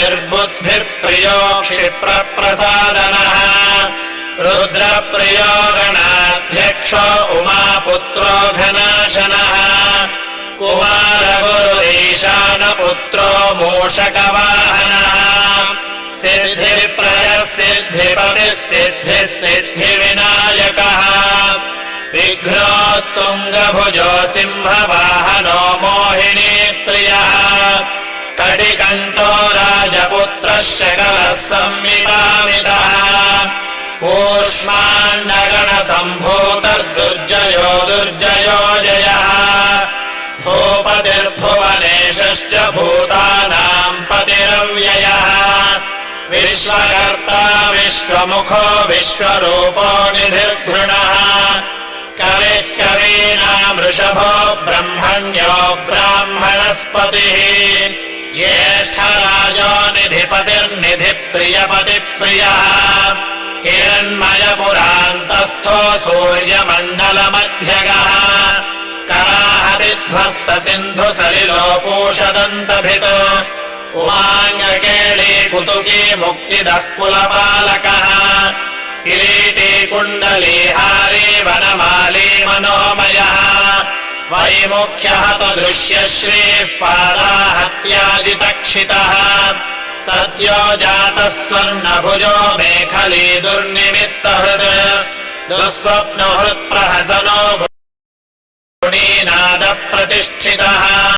महारथिर्बुद्धिर्प्रियो क्षिप्रप्रसादनः रुद्रप्रियो गणाध्यक्षो उमापुत्रो घनाशनः कुमारगुरुईशानपुत्रो मूषकवाहनः सिद्धिप्रयः सिद्धिपतिः सिद्धिः सिद्धिविनायकः विघ्नोत्तुङ्गभुजो सिंहवाहनो मोहिनीप्रियः कटिकण्ठो राजपुत्रः शकलः संविदामिदः कूष्माण्डगणसम्भूतर्दुर्जयो दुर्जयो जयः भूपतिर्भुवनेशश्च भूतानाम् पतिरव्ययः विश्वकर्ता विश्वमुखो विश्वरूपो निधिर्घृणः कविः कवीनाम् वृषभो ब्रह्मण्यो ब्राह्मणस्पतिः ज्येष्ठराजो निधिपतिर्निधिप्रियपतिप्रियः हिरण्मयपुरान्तस्थो सूर्यमण्डलमध्यगः कराहतिध्वस्तसिन्धुसलिलो पूषदन्तभित् उमाङ्गकेळी कुतुकी मुक्तिदः कुलपालकः किरीटी कुण्डली हारी वनमाली मनोमयः वैमुख्यः दृश्यश्रीः पादाहत्यादितक्षितः सद्यो जातः स्वर्णभुजो मेखली दुर्निमित्तहृत् दुःस्वप्नहृत्प्रहसनो गुणीनादप्रतिष्ठितः